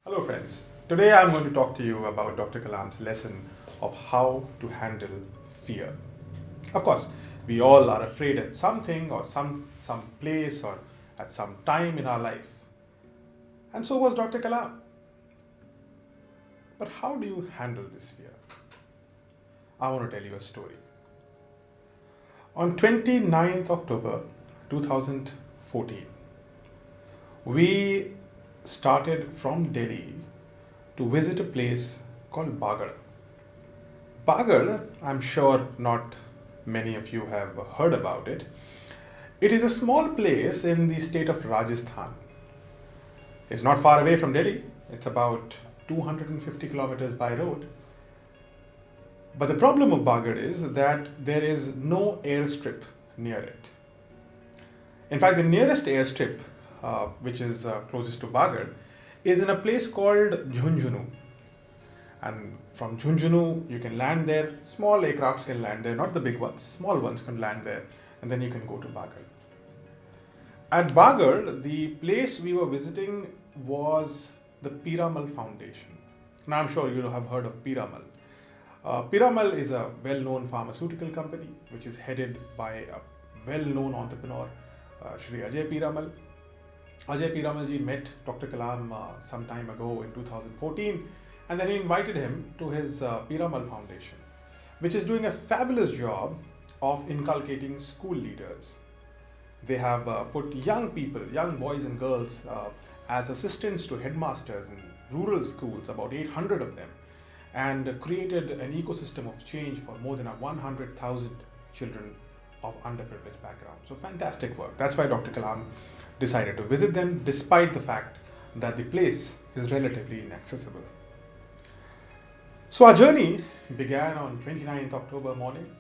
Hello friends, today I'm going to talk to you about Dr. Kalam's lesson of how to handle fear. Of course, we all are afraid at something or some place or at some time in our life. And so was Dr. Kalam. But how do you handle this fear? I want to tell you a story. On 29th October 2014, we started from Delhi to visit a place called Bagar. Bagar, I'm sure not many of you have heard about it. It is a small place in the state of Rajasthan. It's not far away from Delhi. It's about 250 kilometers by road. But the problem of Bagar is that there is no airstrip near it. In fact, the nearest airstrip, which is closest to Bagar, is in a place called Jhunjhunu. And from Jhunjhunu, you can land there. Small aircrafts can land there, not the big ones. Small ones can land there, and then you can go to Bagar. At Bagar, the place we were visiting was the Piramal Foundation. Now, I'm sure you have heard of Piramal. Piramal is a well-known pharmaceutical company which is headed by a well-known entrepreneur, Shri Ajay Piramal. Ajay Piramal ji met Dr. Kalam some time ago in 2014, and then he invited him to his Piramal Foundation, which is doing a fabulous job of inculcating school leaders. They have put young people, young boys and girls, as assistants to headmasters in rural schools, about 800 of them, and created an ecosystem of change for more than 100,000 children of underprivileged background. So fantastic work. That's why Dr. Kalam decided to visit them, despite the fact that the place is relatively inaccessible. So our journey began on 29th October morning.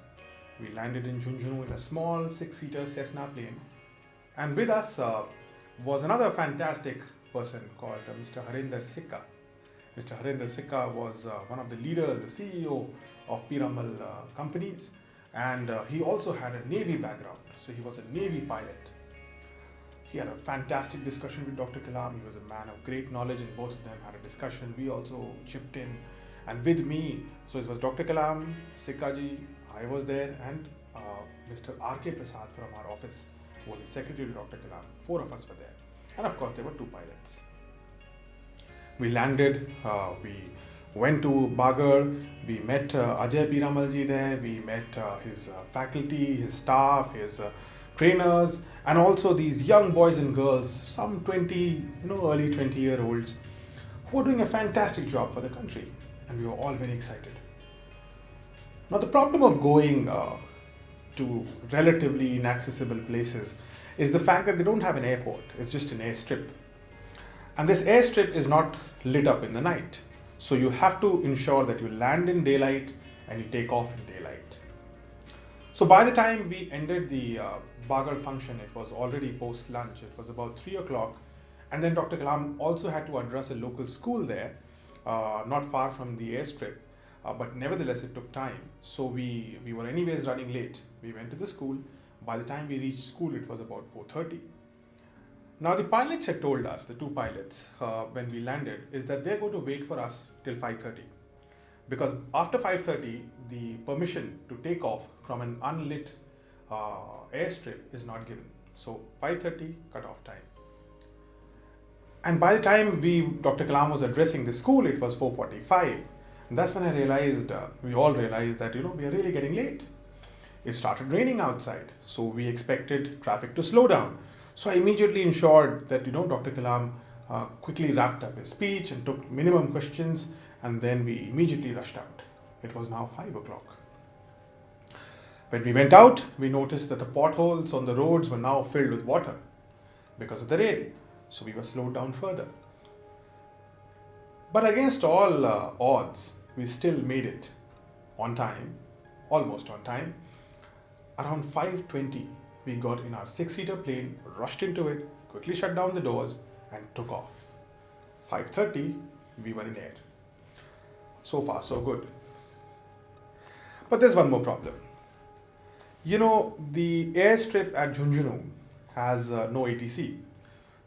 We landed in Jhunjhunu in a small 6-seater Cessna plane, and with us was another fantastic person called Mr. Harinder Sikka. Mr. Harinder Sikka was one of the leaders, the CEO of Piramal companies, and he also had a Navy background, so he was a Navy pilot. He had a fantastic discussion with Dr. Kalam. He was a man of great knowledge, and both of them had a discussion. We also chipped in, and with me, so it was Dr. Kalam, Sikka ji, I was there, and Mr. R.K. Prasad from our office, who was the secretary to Dr. Kalam. 4 of us were there, and of course there were 2 pilots. We landed, we went to Bagar, we met Ajay Piramal ji there, we met his faculty, his staff, his trainers, and also these young boys and girls, some 20, early 20-year-olds, who were doing a fantastic job for the country, and we were all very excited. Now the problem of going to relatively inaccessible places is the fact that they don't have an airport, it's just an airstrip. And this airstrip is not lit up in the night. So you have to ensure that you land in daylight and you take off in daylight. So by the time we ended the Bagar function, it was already post-lunch. It was about 3 o'clock. And then Dr. Kalam also had to address a local school there, not far from the airstrip. But nevertheless, it took time. So we were anyways running late. We went to the school. By the time we reached school, it was about 4:30. Now the pilots had told us, the 2 pilots, when we landed, is that they're going to wait for us till 5:30. Because after 5:30, the permission to take off from an unlit airstrip is not given. So 5:30, cut-off time. And by the time Dr. Kalam was addressing the school, it was 4:45. And that's when I realized, we all realized that, we are really getting late. It started raining outside, so we expected traffic to slow down. So I immediately ensured that, Dr. Kalam quickly wrapped up his speech and took minimum questions, and then we immediately rushed out. It was now 5 o'clock. When we went out, we noticed that the potholes on the roads were now filled with water because of the rain. So we were slowed down further. But against all odds, we still made it on time, almost on time. Around 5:20, we got in our 6-seater plane, rushed into it, quickly shut down the doors, and took off. 5:30, we were in air. So far, so good. But there's one more problem. The airstrip at Jhunjhunu has no ATC,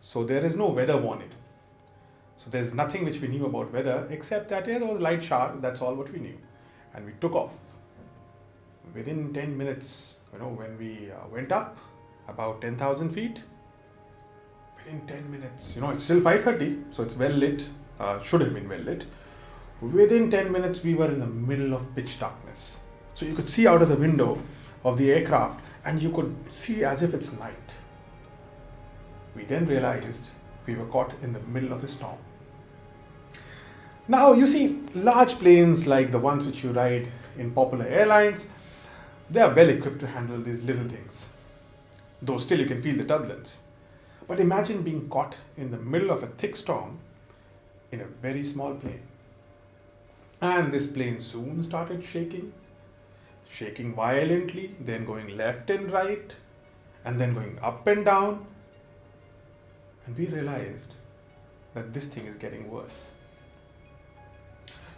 so there is no weather warning. So there's nothing which we knew about weather except that there was light shower, that's all what we knew. And we took off. Within 10 minutes, when we went up about 10,000 feet, within 10 minutes, it's still 5:30, so it's well lit, should have been well lit. Within 10 minutes, we were in the middle of pitch darkness. So you could see out of the window of the aircraft and you could see as if it's night. We then realized we were caught in the middle of a storm. Now, you see, large planes like the ones which you ride in popular airlines, they are well equipped to handle these little things. Though still you can feel the turbulence. But imagine being caught in the middle of a thick storm in a very small plane. And this plane soon started shaking violently, then going left and right, and then going up and down. And we realized that this thing is getting worse.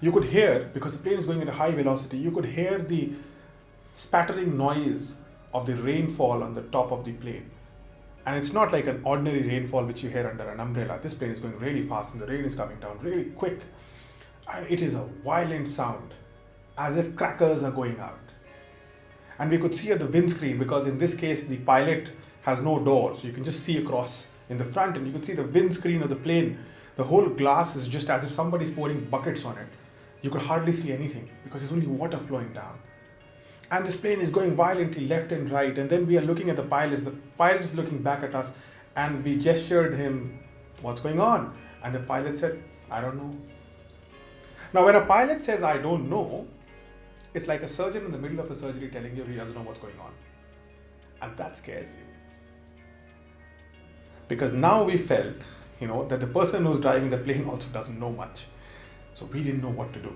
You could hear, because the plane is going at a high velocity, you could hear the spattering noise of the rainfall on the top of the plane. And it's not like an ordinary rainfall which you hear under an umbrella. This plane is going really fast and the rain is coming down really quick. And it is a violent sound, as if crackers are going out. And we could see at the windscreen, because in this case the pilot has no door, so you can just see across in the front, and you could see the windscreen of the plane. The whole glass is just as if somebody's pouring buckets on it. You could hardly see anything because there's only water flowing down. And this plane is going violently left and right, and then we are looking at the pilot is looking back at us, and we gestured him, what's going on? And the pilot said, I don't know. Now when a pilot says, I don't know, it's like a surgeon in the middle of a surgery telling you he doesn't know what's going on. And that scares you. Because now we felt, that the person who's driving the plane also doesn't know much. So we didn't know what to do.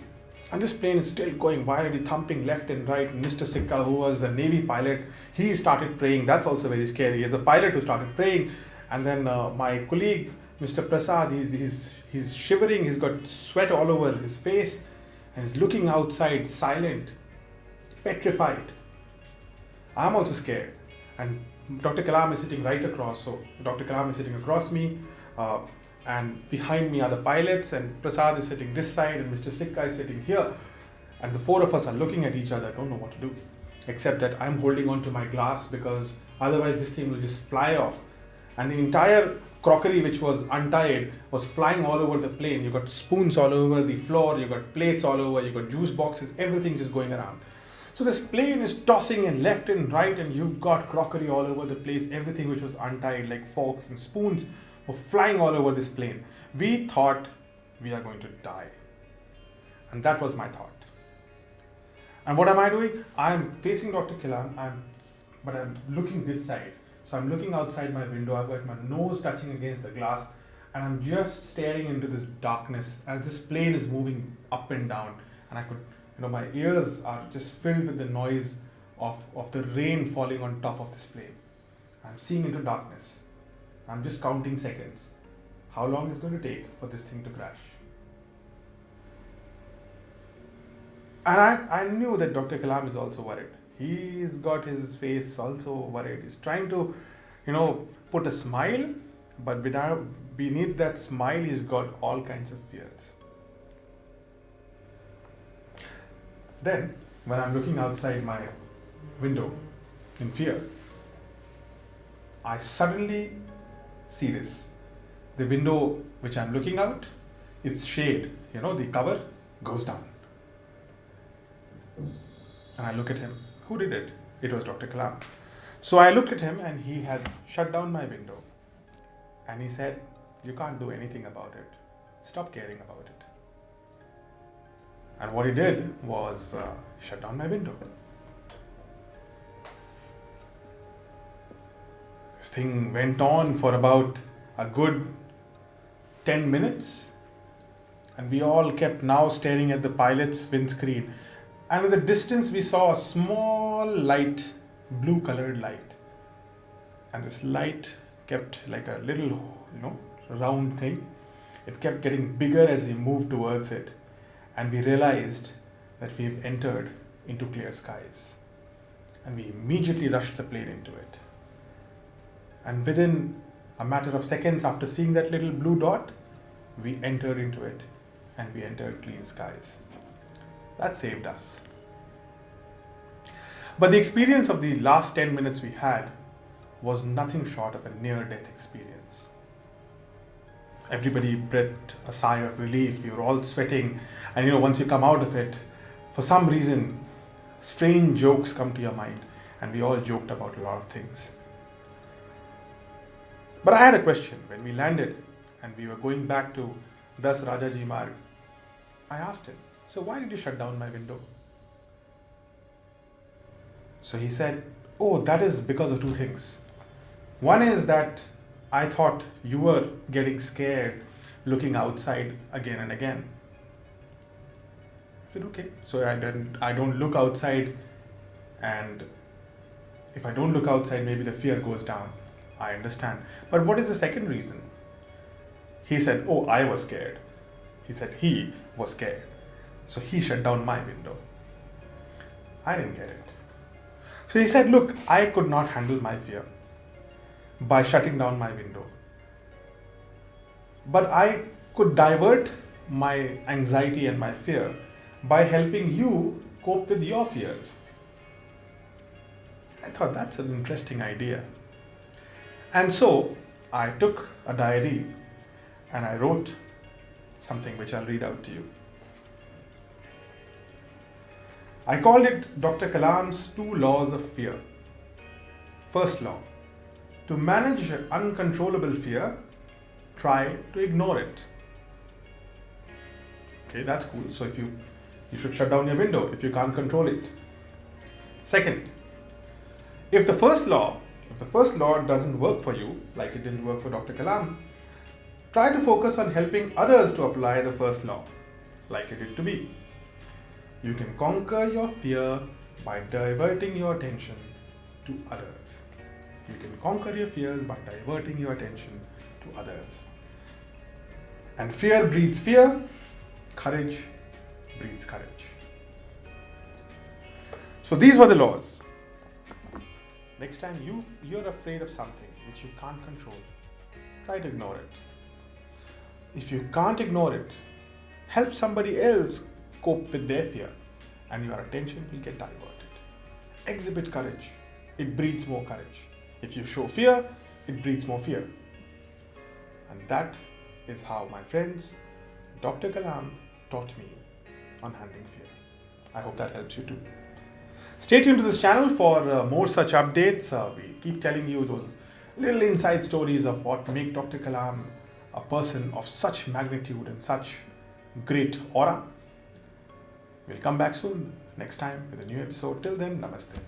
And this plane is still going violently, thumping left and right. And Mr. Sikka, who was the Navy pilot, he started praying. That's also very scary. As a pilot who started praying, and then my colleague, Mr. Prasad, he's shivering. He's got sweat all over his face, and he's looking outside, silent, petrified. I'm also scared. And Dr. Kalam is sitting right across. So Dr. Kalam is sitting across me. And behind me are the pilots, and Prasad is sitting this side, and Mr. Sikka is sitting here. And the four of us are looking at each other, don't know what to do. Except that I'm holding on to my glass, because otherwise this thing will just fly off. And the entire crockery which was untied was flying all over the plane. You got spoons all over the floor, you got plates all over, you got juice boxes, everything just going around. So this plane is tossing in left and right, and you've got crockery all over the place. Everything which was untied, like forks and spoons, were flying all over this plane. We thought we are going to die. And that was my thought. And what am I doing? I'm facing Dr. Kalam, but I'm looking this side. So I'm looking outside my window. I've got my nose touching against the glass, and I'm just staring into this darkness as this plane is moving up and down. And I could, my ears are just filled with the noise of the rain falling on top of this plane. I'm seeing into darkness. I'm just counting seconds. How long is it going to take for this thing to crash? And I knew that Dr. Kalam is also worried. He's got his face also worried. He's trying to, put a smile, but beneath that smile, he's got all kinds of fears. Then, when I'm looking outside my window in fear, I suddenly see this. The window which I'm looking out, its shade, the cover goes down. And I look at him. Who did it? It was Dr. Kalam. So I looked at him, and he had shut down my window. And he said, you can't do anything about it. Stop caring about it. And what he did was shut down my window. This thing went on for about a good 10 minutes. And we all kept now staring at the pilot's windscreen. And in the distance, we saw a small light, blue colored light. And this light kept like a little, round thing. It kept getting bigger as we moved towards it. And we realized that we've entered into clear skies. And we immediately rushed the plane into it. And within a matter of seconds after seeing that little blue dot, we entered into it, and we entered clean skies. That saved us. But the experience of the last 10 minutes we had was nothing short of a near-death experience. Everybody breathed a sigh of relief. We were all sweating, and once you come out of it, for some reason, strange jokes come to your mind, and we all joked about a lot of things. But I had a question. When we landed and we were going back to Das Rajaji Marg, I asked him, so why did you shut down my window? So he said, oh, that is because of two things. One is that I thought you were getting scared looking outside again and again. I said, okay. So I don't look outside, and if I don't look outside, maybe the fear goes down. I understand. But what is the second reason? He said, oh, I was scared. He said he was scared. So he shut down my window. I didn't get it. So he said, look, I could not handle my fear by shutting down my window. But I could divert my anxiety and my fear by helping you cope with your fears. I thought that's an interesting idea. And so I took a diary and I wrote something which I'll read out to you. I called it Dr. Kalam's 2 laws of fear. First law, to manage uncontrollable fear, try to ignore it. Okay, that's cool. So you should shut down your window if you can't control it. Second, if the first law doesn't work for you, like it didn't work for Dr. Kalam, try to focus on helping others to apply the first law, like it did to me. You can conquer your fear by diverting your attention to others. You can conquer your fears by diverting your attention to others. And fear breeds fear, courage breeds courage. So these were the laws. Next time you're afraid of something which you can't control, try to ignore it. If you can't ignore it, help somebody else cope with their fear, and your attention will get diverted. Exhibit courage. It breeds more courage. If you show fear, it breeds more fear. And that is how my friends, Dr. Kalam taught me on handling fear. I hope that helps you too. Stay tuned to this channel for more such updates. We keep telling you those little inside stories of what make Dr. Kalam a person of such magnitude and such great aura. We'll come back soon, next time with a new episode. Till then, namaste.